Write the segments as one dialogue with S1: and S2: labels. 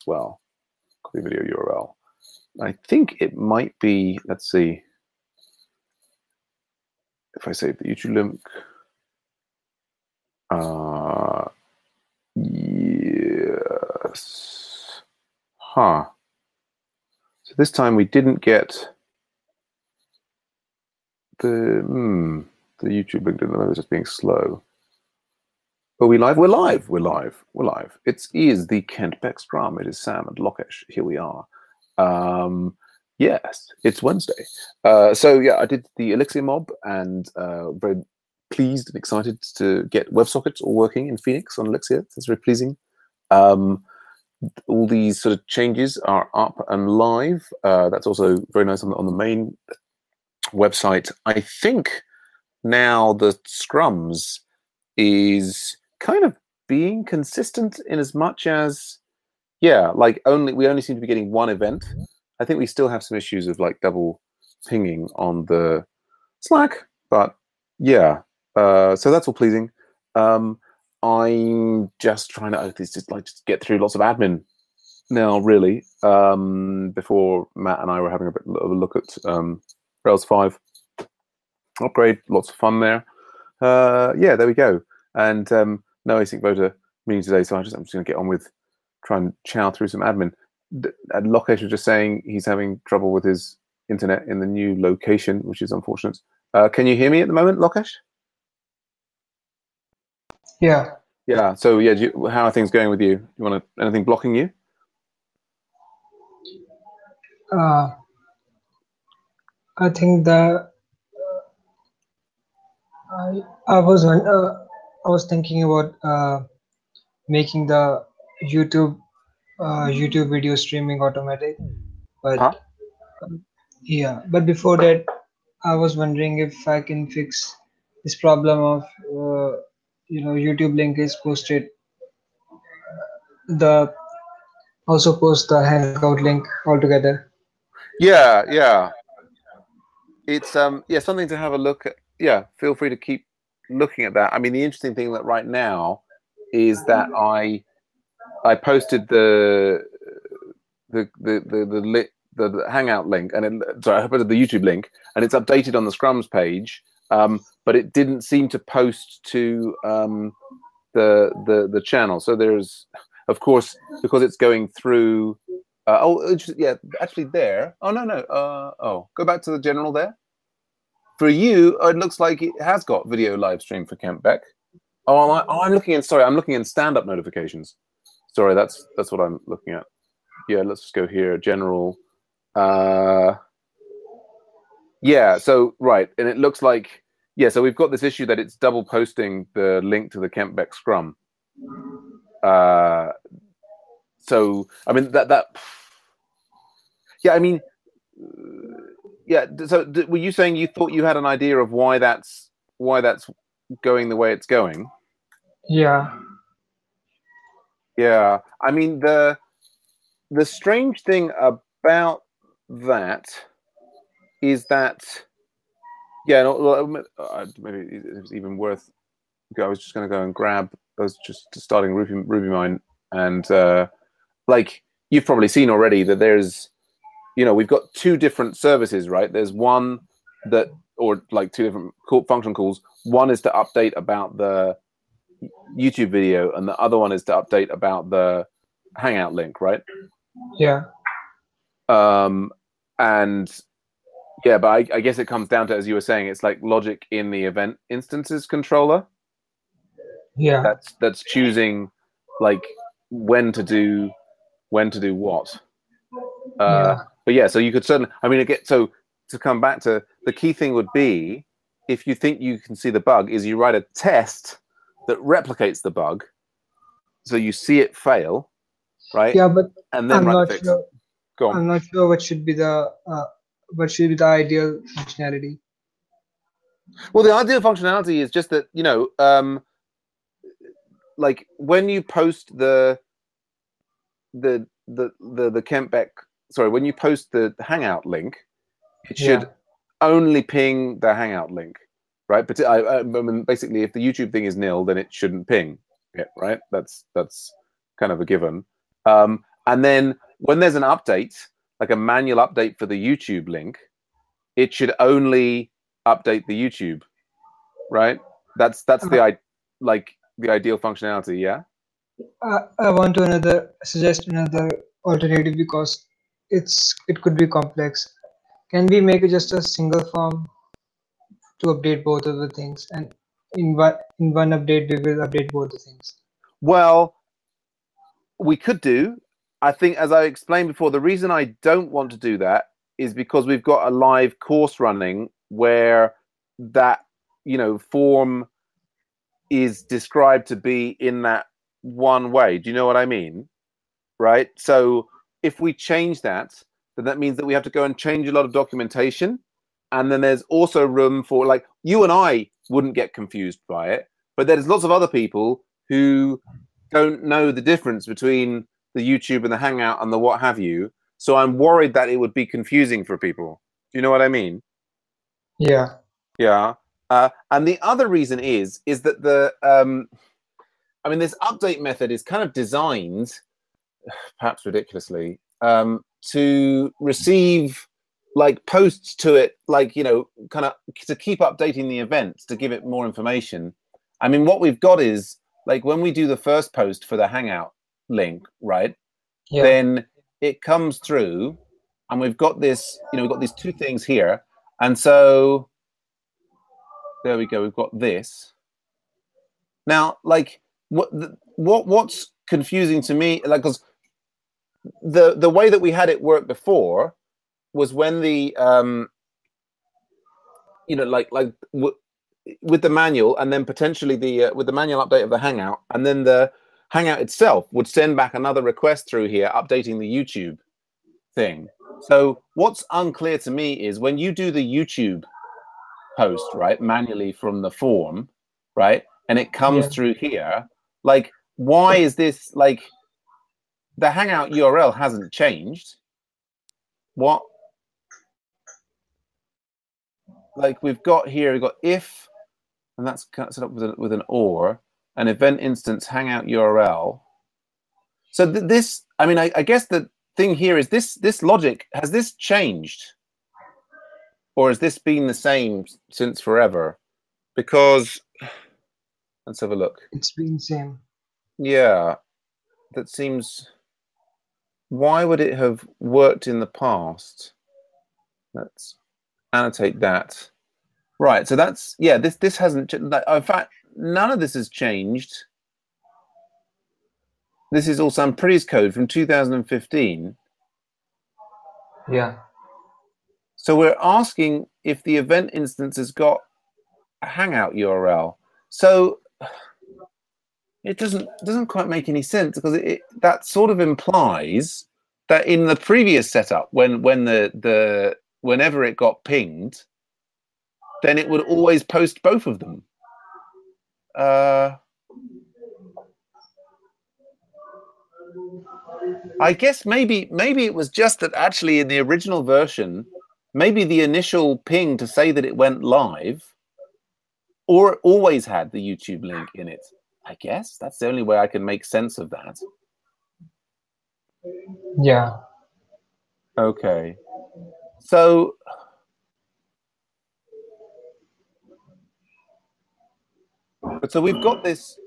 S1: as well. Copy video URL. I think it might be, let's see, if I save the YouTube link. Yes. Huh. So this time we didn't get the YouTube link. Didn't know it was just being slow. But we live? We're live. We're live. We're live. It is the Kent Beck Scrum. It is Sam and Lokesh. Here we are. Yes, it's Wednesday. So yeah, I did the Elixir mob and very pleased and excited to get WebSockets all working in Phoenix on Elixir. That's very pleasing. All these sort of changes are up and live. That's also very nice on the main website. I think now the Scrums is kind of being consistent in as much as, yeah, like we only seem to be getting one event. I think we still have some issues of like double pinging on the Slack, but yeah, so that's all pleasing. I'm just trying to just get through lots of admin now, really, before Matt and I were having a bit of a look at Rails 5 upgrade. Lots of fun there. Yeah, there we go. And no async voter meeting today, so I'm just going to get on with trying to chow through some admin. Lokesh was just saying he's having trouble with his internet in the new location, which is unfortunate. Can you hear me at the moment, Lokesh?
S2: Yeah.
S1: Yeah. So yeah, how are things going with you? Anything blocking you?
S2: I think that I was thinking about making the YouTube video streaming automatic, but yeah. But before that, I was wondering if I can fix this problem of YouTube link is posted also post the Hangout link altogether.
S1: Yeah, yeah. It's yeah, something to have a look at. Yeah, feel free to keep looking at that. I mean, the interesting thing that right now is that I posted the Hangout link, and I posted the YouTube link, and it's updated on the Scrums page, but it didn't seem to post to the channel. So there's, of course, because it's going through. Yeah, actually there. Oh no. Oh, go back to the general there. For you, it looks like it has got video live stream for Kent Beck. I'm looking in. Sorry, I'm looking in stand-up notifications. Sorry, that's what I'm looking at. Yeah, let's just go here. General. Yeah. So right, and it looks like so we've got this issue that it's double posting the link to the Kent Beck Scrum. So I mean that. Yeah, I mean. Yeah. So were you saying you thought you had an idea of why that's going the way it's going?
S2: Yeah.
S1: Yeah. I mean the strange thing about that is that maybe it's even worth. I was just going to go and grab. I was just starting RubyMine, and like you've probably seen already that there's. We've got two different services, right? There's one or like two different function calls. One is to update about the YouTube video, and the other one is to update about the Hangout link, right?
S2: Yeah.
S1: And yeah, but I guess it comes down to, as you were saying, it's like logic in the event instances controller.
S2: Yeah.
S1: That's choosing like when to do what.
S2: Yeah.
S1: But yeah, so you could certainly. I mean, so to come back to the key thing would be, if you think you can see the bug, is you write a test that replicates the bug, so you see it fail, right?
S2: Yeah, but
S1: and then
S2: I'm
S1: write
S2: not
S1: the fix.
S2: sure.
S1: Go on.
S2: I'm not sure what should be the ideal functionality.
S1: Well, the ideal functionality is just that like when you post the Kent Beck. Sorry, when you post the Hangout link, it should only ping the Hangout link, right? But I mean, basically, if the YouTube thing is nil, then it shouldn't ping it, right? That's kind of a given. And then when there's an update, like a manual update for the YouTube link, it should only update the YouTube, right? That's the ideal functionality, yeah?
S2: I want to suggest another alternative because it could be complex. Can we make it just a single form to update both of the things, and in one update we will update both the things?
S1: Well, we could do. I think, as I explained before, the reason I don't want to do that is because we've got a live course running where that, form is described to be in that one way. Do you know what I mean? Right? So if we change that, then that means that we have to go and change a lot of documentation. And then there's also room for, like, you and I wouldn't get confused by it, but there's lots of other people who don't know the difference between the YouTube and the Hangout and the what have you. So I'm worried that it would be confusing for people. Do you know what I mean?
S2: Yeah.
S1: Yeah. And the other reason is that this update method is kind of designed, perhaps ridiculously, to receive like posts to it, like, kind of to keep updating the events, to give it more information. I mean, what we've got is, like, when we do the first post for the Hangout link, right?
S2: Yeah.
S1: Then it comes through and we've got this, we've got these two things here. And so there we go. We've got this. Now, like, what's confusing to me, like, because the way that we had it work before was when the with the manual, and then potentially the with the manual update of the Hangout, and then the Hangout itself would send back another request through here updating the YouTube thing. So what's unclear to me is when you do the YouTube post, right, manually from the form, right, and it comes through here, like, why is this, like, the Hangout URL hasn't changed? What, like, we've got if, and that's set up with an or, an event instance Hangout URL. So this, I mean, I guess the thing here is this logic, has this changed? Or has this been the same since forever? Because, let's have a look.
S2: It's been the same.
S1: Yeah, that seems, why would it have worked in the past? Let's annotate that. Right, so that's, yeah, this hasn't, in fact, none of this has changed. This is all Sam Pretty's code from 2015.
S2: Yeah.
S1: So we're asking if the event instance has got a Hangout URL. So it doesn't quite make any sense, because that sort of implies that in the previous setup, whenever it got pinged, then it would always post both of them. I guess maybe it was just that actually in the original version, maybe the initial ping to say that it went live, or it always had the YouTube link in it. I guess that's the only way I can make sense of that.
S2: Yeah.
S1: Okay. So we've got this,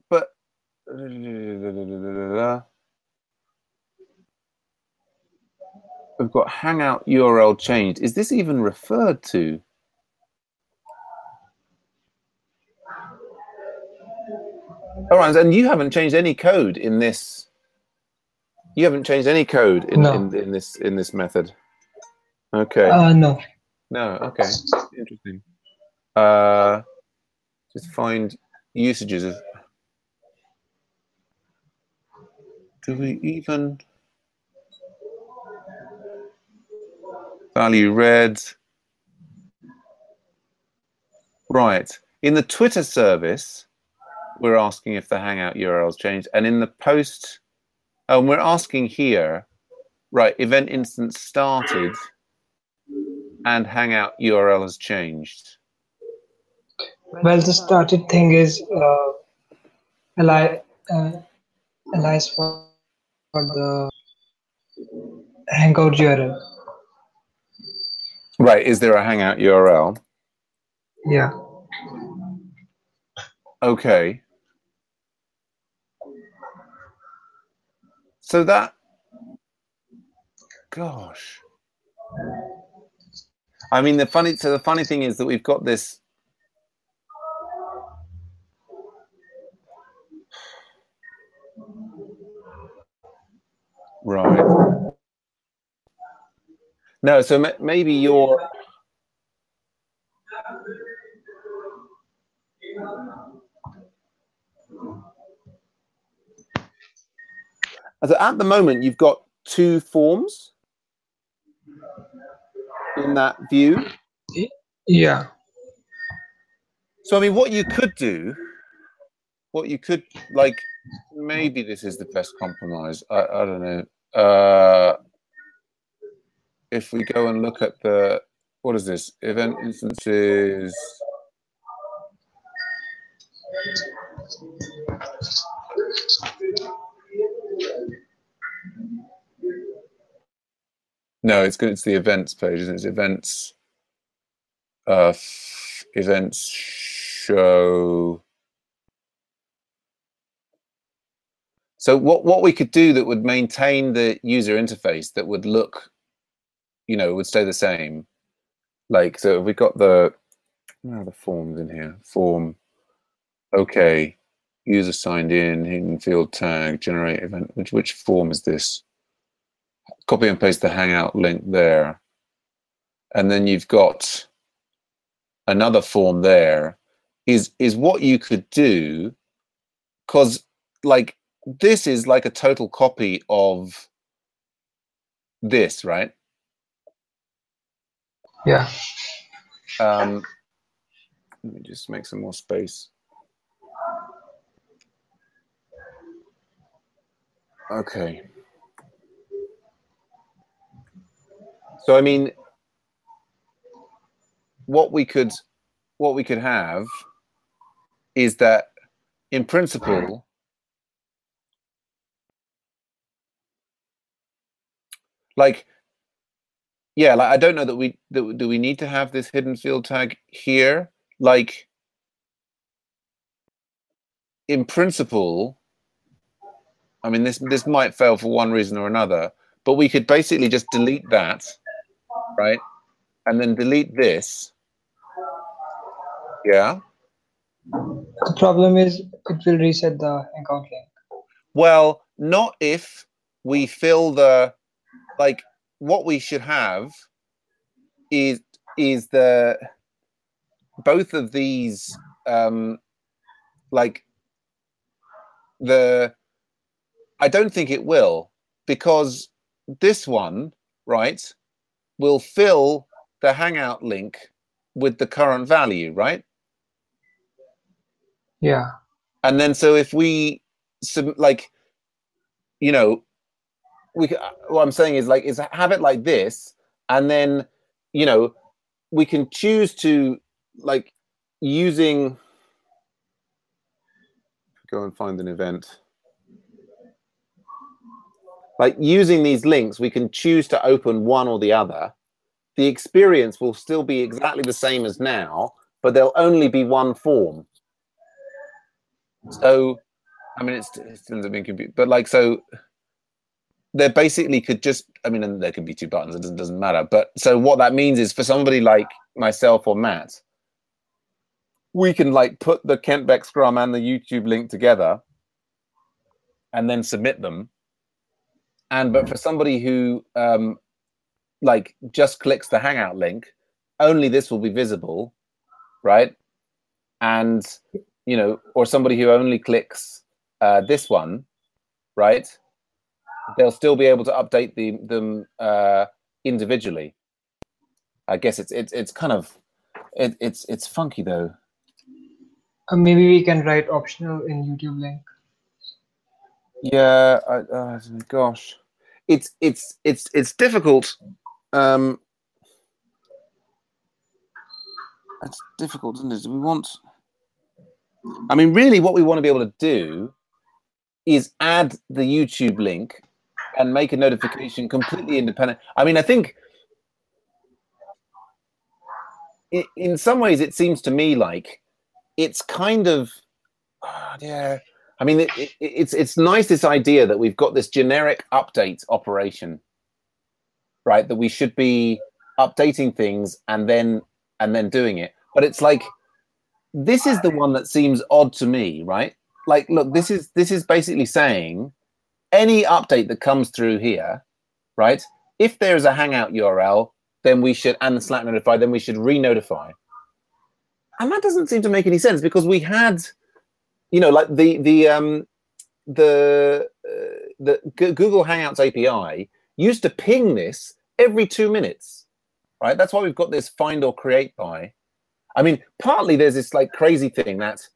S1: but we've got Hangout URL changed. Is this even referred to? All right, and you haven't changed any code in this. You haven't changed any code in this method. Okay.
S2: No.
S1: No. Okay. Interesting. Just find usages of. Do we even value read? Right. In the Twitter service, we're asking if the Hangout URL's changed, and in the post, we're asking here, right? Event instance started, and Hangout URL has changed.
S2: Well, the started thing is alias for the Hangout URL.
S1: Right. Is there a Hangout URL?
S2: Yeah.
S1: Okay. So that, gosh. I mean, the funny thing is that we've got this. Right. No, so maybe you're. So at the moment, you've got 2 forms in that view.
S2: Yeah.
S1: So, I mean, what you could do, like, maybe this is the best compromise. I don't know. If we go and look at the, what is this? Event instances. No, it's good. It's the events page, isn't it? It's events. Events show. So what we could do that would maintain the user interface that would look, would stay the same. Like, so if we got where are the forms in here? Form. Okay. User signed in, hidden field tag, generate event. Which form is this? Copy and paste the Hangout link there. And then you've got another form there. Is what you could do, because like this is like a total copy of this, right?
S2: Yeah.
S1: Let me just make some more space. Okay. So I mean, what we could have is that in principle, like, yeah, like I don't know that do we need to have this hidden field tag here? Like, in principle, I mean, this might fail for one reason or another, but we could basically just delete that, right? And then delete this. Yeah.
S2: The problem is it will reset the account link.
S1: Well, not if we fill the, like, what we should have is the both of these like I don't think it will, because this one, right, will fill the Hangout link with the current value, right?
S2: Yeah.
S1: And then so if we like, what I'm saying is have it like this, and then we can choose to, like, using, go and find an event, like using these links, we can choose to open one or the other. The experience will still be exactly the same as now, but there'll only be one form. So I mean, it still ends up being computed, but like, so there basically could just, I mean, and there could be 2 buttons, it doesn't matter. But so what that means is, for somebody like myself or Matt, we can like put the Kent Beck Scrum and the YouTube link together and then submit them. But for somebody who like just clicks the Hangout link, only this will be visible, right? And or somebody who only clicks this one, right? They'll still be able to update them individually. I guess it's kind of it's funky though.
S2: Maybe we can write optional in YouTube link.
S1: Yeah, gosh, it's difficult. It's difficult, isn't it? We want. I mean, really, what we want to be able to do is add the YouTube link and make a notification completely independent. I mean, I think in some ways it seems to me like it's kind of, yeah. I mean, it's nice, this idea that we've got this generic update operation, right? That we should be updating things and then doing it. But it's like, this is the one that seems odd to me, right? Like, look, this is basically saying any update that comes through here, right? If there is a Hangout URL, then we should, and the Slack notify, then we should re-notify. And that doesn't seem to make any sense, because we had, you know, like the Google Hangouts API used to ping this every 2 minutes, right? That's why we've got this find or create by. I mean, partly there's this like crazy thing that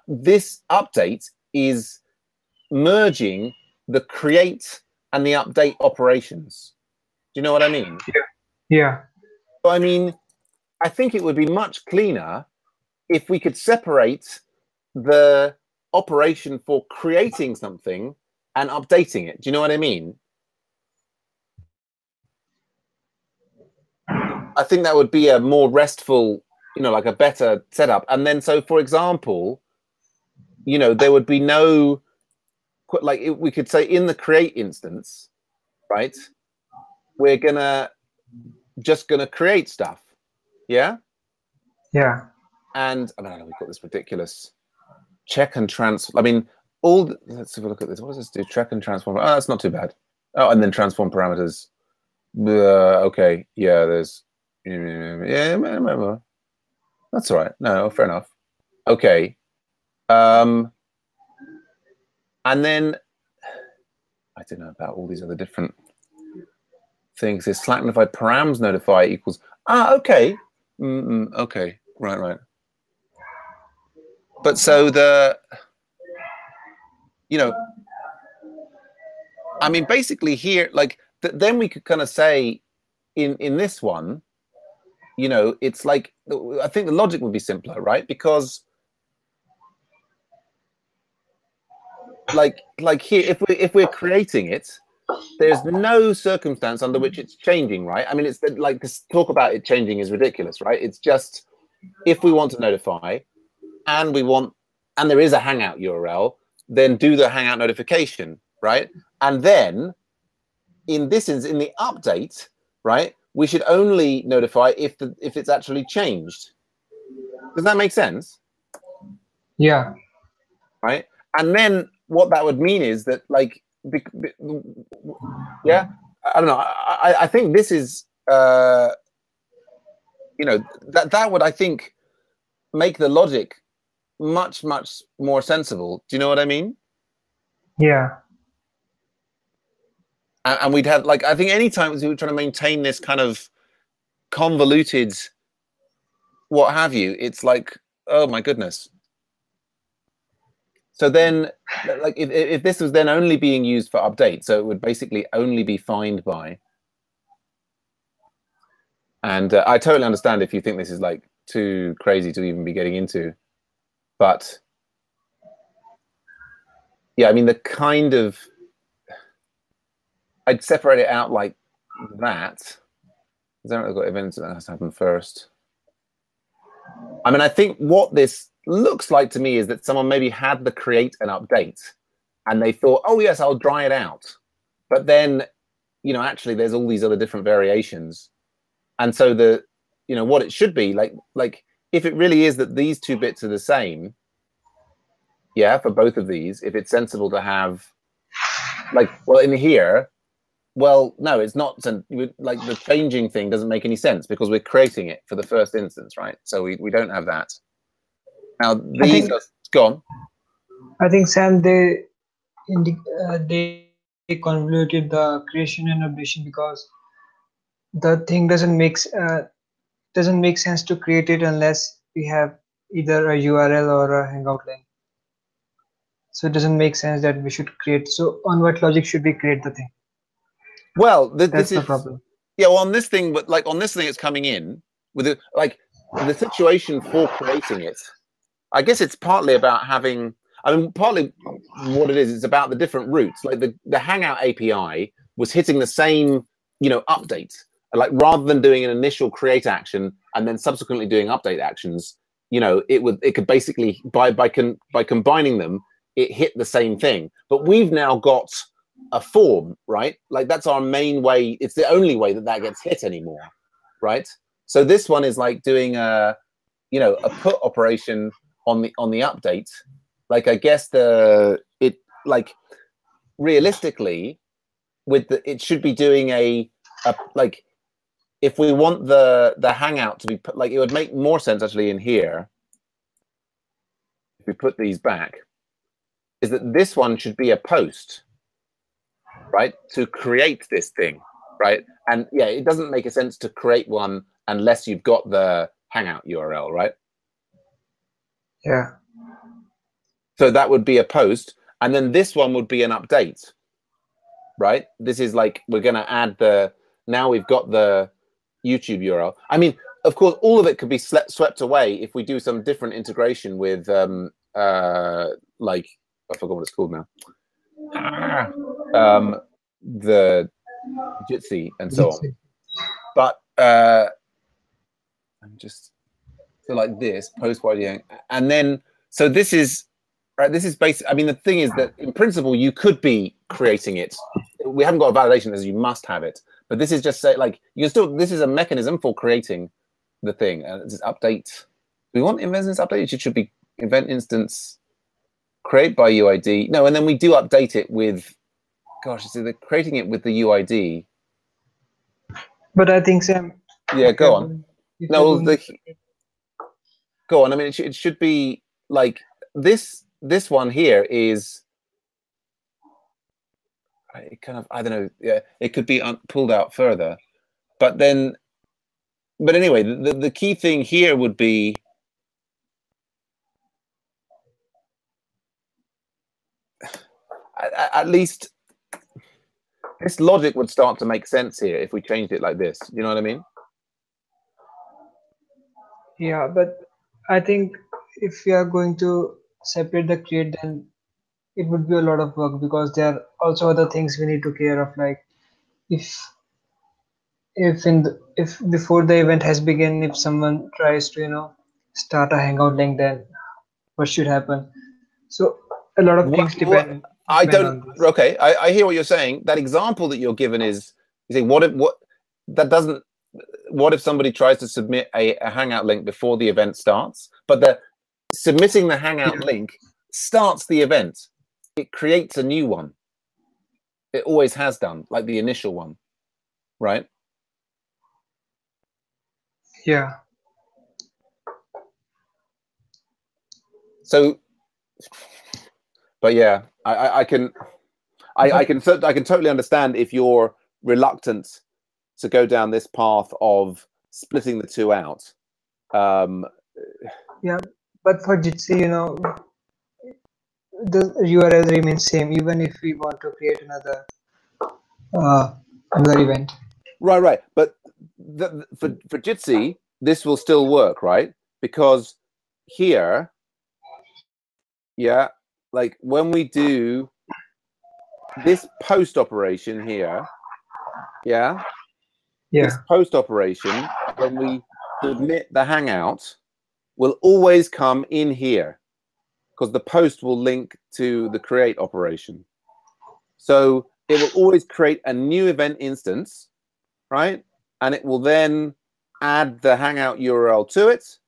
S1: this update is merging the create and the update operations. Do you know what I mean?
S2: Yeah.
S1: So, I mean, I think it would be much cleaner if we could separate the operation for creating something and updating it. Do you know what I mean? I think that would be a more restful, you know, like a better setup. And then, so for example, you know, there would be no, like, we could say in the create instance, right, we're just gonna create stuff. Yeah. And I mean, we've got this ridiculous check and transform. I mean, let's have a look at this. What does this do? Check and transform. Oh, that's not too bad. Oh, and then transform parameters. Okay, yeah, there's, yeah, that's all right. No, fair enough. Okay. And then I don't know about all these other different things. This Slack notify params notify equals, okay. Okay, right. But so you know, I mean, basically here, like, then we could kind of say in this one, you know, it's like, I think the logic would be simpler, right? Because like here, if we're creating it, there's no circumstance under which it's changing, right? I mean, it's like, this talk about it changing is ridiculous, right? It's just, if we want to notify and there is a Hangout URL, then do the Hangout notification, right? And then in the update, right, we should only notify if it's actually changed. Does that make sense?
S2: Yeah.
S1: Right. And then what that would mean is that, like, yeah, I don't know. I think this is, you know, that would, I think, make the logic much more sensible. Do you know what I mean?
S2: Yeah.
S1: And we'd have, like, I think anytime we were trying to maintain this kind of convoluted what have you, it's like, oh my goodness. So then, like, if this was then only being used for update, so it would basically only be find by. And I totally understand if you think this is like too crazy to even be getting into, but yeah, I mean, the kind of, I'd separate it out like that. I don't know, I've got events that has to happen first. I mean, I think what this looks like to me is that someone maybe had the create and update and they thought, oh yes, I'll dry it out. But then, you know, actually there's all these other different variations. And so you know, what it should be, like if it really is that these two bits are the same, yeah, for both of these, if it's sensible to have, like, well, in here, well, no, it's not. Like, the changing thing doesn't make any sense because we're creating it for the first instance, right? So we don't have that. Now these are gone.
S2: I think, Sam, they convoluted the creation and updation because the thing doesn't make sense to create it unless we have either a URL or a Hangout link. So it doesn't make sense that we should create. So on what logic should we create the thing?
S1: Well,
S2: that's the problem.
S1: Yeah, well, on this thing, but like on this thing, it's coming in with like the situation for creating it. I guess it's partly about having. I mean, partly what it is, it's about the different routes. Like the Hangout API was hitting the same, you know, update. Like rather than doing an initial create action and then subsequently doing update actions, you know, it could basically by combining them, it hit the same thing. But we've now got a form, right? Like that's our main way. It's the only way that that gets hit anymore, right? So this one is like doing a, you know, a put operation on the update. Like I guess like realistically with it should be doing a like if we want the Hangout to be put, like it would make more sense actually in here if we put these back, is that this one should be a post, right, to create this thing, right? And yeah, it doesn't make a sense to create one unless you've got the Hangout URL, right?
S2: Yeah.
S1: So that would be a post, and then this one would be an update, right? This is like we're going to add now we've got the YouTube URL. I mean, of course, all of it could be swept away if we do some different integration with like I forgot what it's called now. The Jitsi and so on. But I'm just so like this post YD, and then so this is right. This is basic. I mean, the thing is that in principle you could be creating it. We haven't got a validation as you must have it, but this is just say like you can still. This is a mechanism for creating the thing. This update. Do we want event instance update? It should be event instance create by UID. No, and then we do update it with. Gosh, so they're creating it with the UID.
S2: But I think Sam.
S1: Yeah, go on. No, go on. I mean, it should be like this. This one here is. It kind of, I don't know. Yeah, it could be pulled out further, but then, but anyway, the key thing here would be. At least this logic would start to make sense here if we changed it like this. You know what I mean?
S2: Yeah, but I think if we are going to separate the create, then it would be a lot of work because there are also other things we need to care of, like if if before the event has begun, if someone tries to start a hangout link, then what should happen? So a lot of things depend on this.
S1: Okay, I hear what you're saying. That example that you're given is you say what if somebody tries to submit a hangout link before the event starts, but the submitting the hangout link starts the event. It creates a new one. It always has done, like the initial one, right?
S2: Yeah.
S1: So, but yeah, I can totally understand if you're reluctant to go down this path of splitting the two out.
S2: Yeah, but for Jitsi, the URL remains same even if we want to create another event.
S1: Right. But for Jitsi, this will still work, right? Because here, yeah, like when we do this post operation here, this post operation, when we submit the Hangout, will always come in here because the post will link to the create operation. So it will always create a new event instance, right? And it will then add the Hangout URL to it.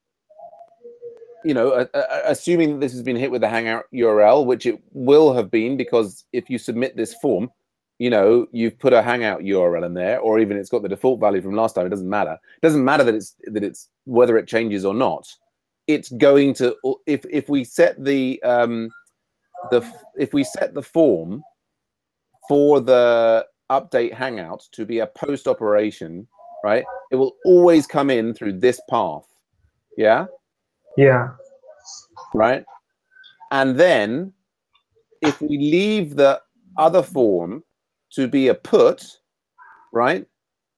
S1: Assuming that this has been hit with the Hangout URL, which it will have been because if you submit this form, you've put a Hangout URL in there, or even it's got the default value from last time. It doesn't matter. It doesn't matter that it's whether it changes or not. It's going to if we set the form for the update Hangout to be a post operation, right? It will always come in through this path. Yeah.
S2: Yeah.
S1: Right. And then if we leave the other form to be a put, right,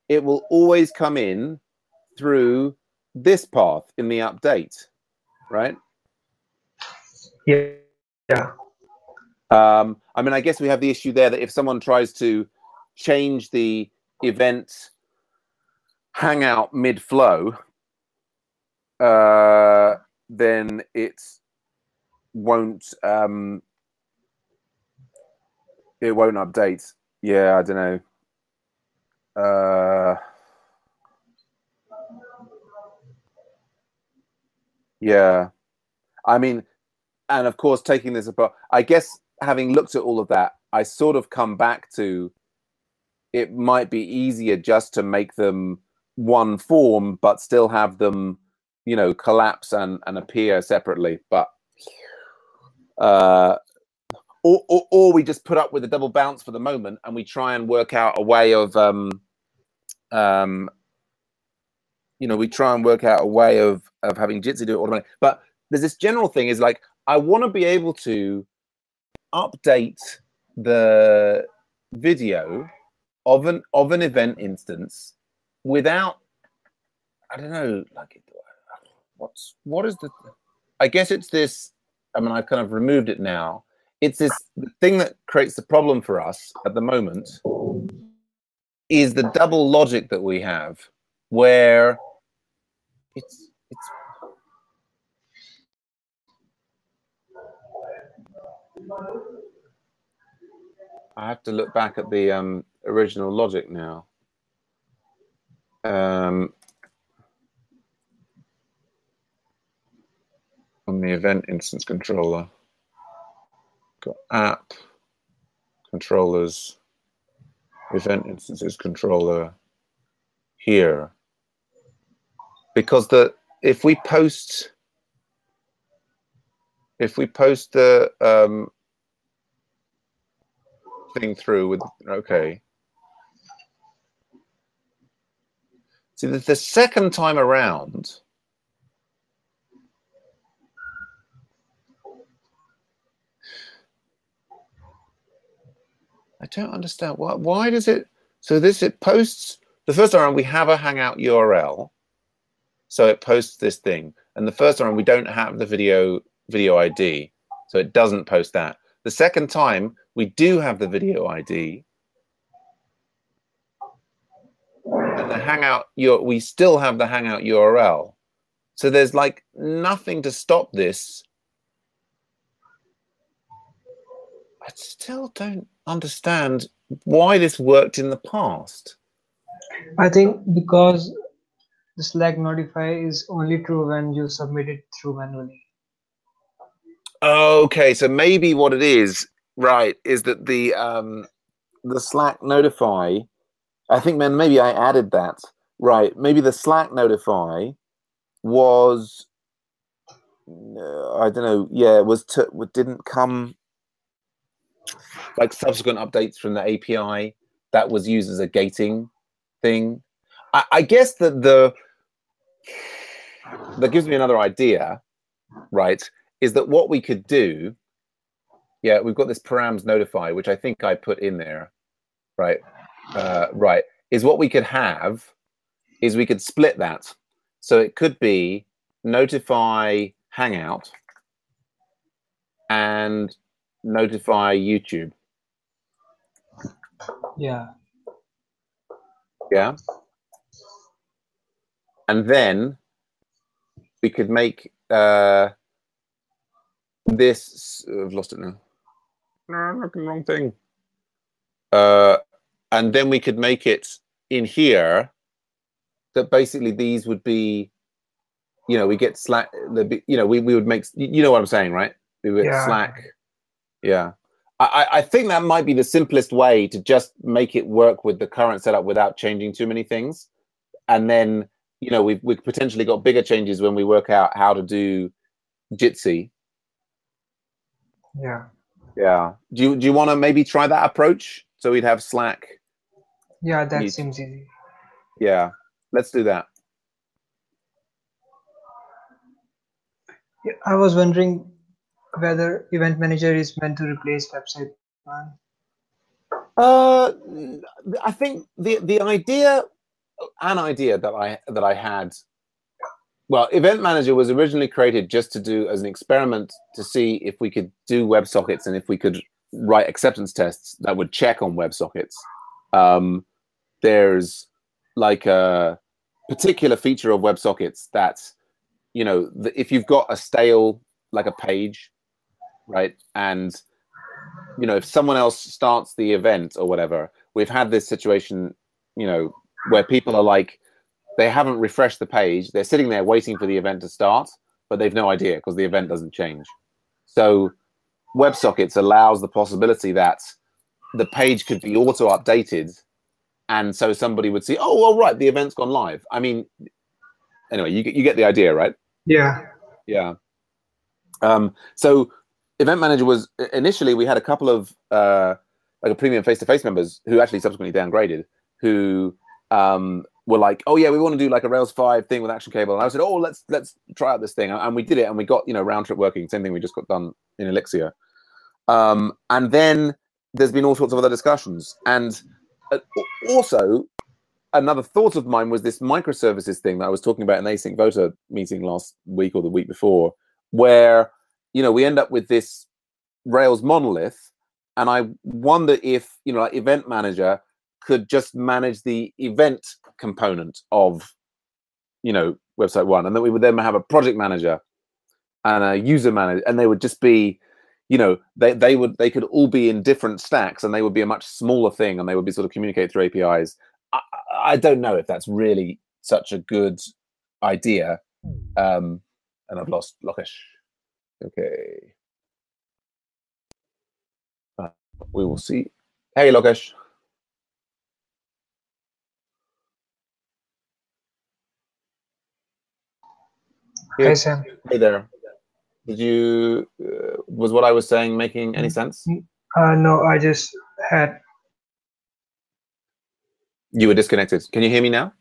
S1: it will always come in through this path in the update, right?
S2: Yeah. Yeah.
S1: I mean, I guess we have the issue there that if someone tries to change the event hangout mid-flow, then it won't update. Yeah, I don't know. Yeah, I mean, and of course, taking this apart, I guess having looked at all of that, I sort of come back to it might be easier just to make them one form, but still have them, you know, collapse and appear separately. But or we just put up with a double bounce for the moment, and we try and work out a way of you know, we try and work out a way of having Jitsi do it automatically. But there's this general thing is like, I want to be able to update the video of an event instance without, I don't know, like what is the, I guess it's this, I mean, I've kind of removed it now. It's this thing that creates the problem for us at the moment is the double logic that we have where it's I have to look back at the original logic now. On the event instance controller, got app controllers, event instances controller here, because if we post the thing through with, okay, see the second time around, I don't understand why does it, so it posts the first time around, we have a Hangout URL, so it posts this thing, and the first time we don't have the video ID, so it doesn't post that. The second time we do have the video ID, and the Hangout, we still have the Hangout URL. So there's like nothing to stop this. I still don't understand why this worked in the past.
S2: I think because the Slack notify is only true when you submit it through manually.
S1: Okay, so maybe what it is, right, is that the Slack notify, I think, man, maybe I added that. Right, maybe the Slack notify was, I don't know, yeah, didn't come, like subsequent updates from the API that was used as a gating thing. I guess that that gives me another idea, right, is that what we could do, yeah, we've got this params notify, which I think I put in there, right, right, is what we could have is we could split that. So it could be notify Hangout and notify YouTube.
S2: Yeah.
S1: Yeah. And then we could make this, I've lost it now. No, I'm looking the wrong thing. And then we could make it in here that basically these would be, you know, we get Slack, you know, we would make, you know what I'm saying, right? We would Slack. Yeah. I think that might be the simplest way to just make it work with the current setup without changing too many things. And then, you know, we've potentially got bigger changes when we work out how to do Jitsi.
S2: Yeah.
S1: Yeah. Do you want to maybe try that approach? So we'd have Slack.
S2: Yeah, that seems easy.
S1: Yeah. Let's do that.
S2: Yeah, I was wondering whether Event Manager is meant to replace website plan.
S1: I think the idea, an idea that I had Well, Event Manager was originally created just to do as an experiment to see if we could do WebSockets and if we could write acceptance tests that would check on WebSockets. There's like a particular feature of WebSockets that, you know, if you've got a stale, like a page, right, and, you know, if someone else starts the event or whatever, we've had this situation, you know, where people are like, they haven't refreshed the page. They're sitting there waiting for the event to start, but they've no idea because the event doesn't change. So WebSockets allows the possibility that the page could be auto-updated, and so somebody would see, oh, well, right, the event's gone live. I mean, anyway, you get the idea, right?
S2: Yeah.
S1: Yeah. So Event Manager was, initially we had a couple of like a premium face-to-face members who actually subsequently downgraded, who were like, oh yeah, we want to do like a Rails 5 thing with Action Cable. And I said, oh, let's try out this thing. And we did it, and we got, you know, round trip working. Same thing we just got done in Elixir. And then there's been all sorts of other discussions. And also, another thought of mine was this microservices thing that I was talking about in the Async Voter meeting last week or the week before, where, you know, we end up with this Rails monolith. And I wonder if, you know, like Event Manager could just manage the event component of, you know, website one, and then we would then have a project manager and a user manager, and they would just be, you know, they could all be in different stacks, and they would be a much smaller thing, and they would be sort of communicate through APIs. I don't know if that's really such a good idea. And I've lost Lokesh. Okay. We will see. Hey, Lokesh.
S2: Hey, Sam.
S1: Hey there. Did you, was what I was saying making any sense?
S2: No, I just had.
S1: You were disconnected. Can you hear me now?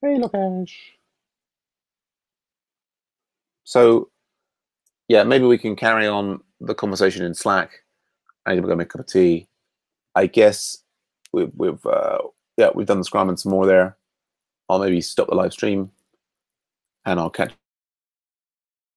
S1: Hey, Lokesh. So, yeah, maybe we can carry on the conversation in Slack. I need to go make a cup of tea. I guess we've done the Scrum and some more there. I'll maybe stop the live stream, and I'll catch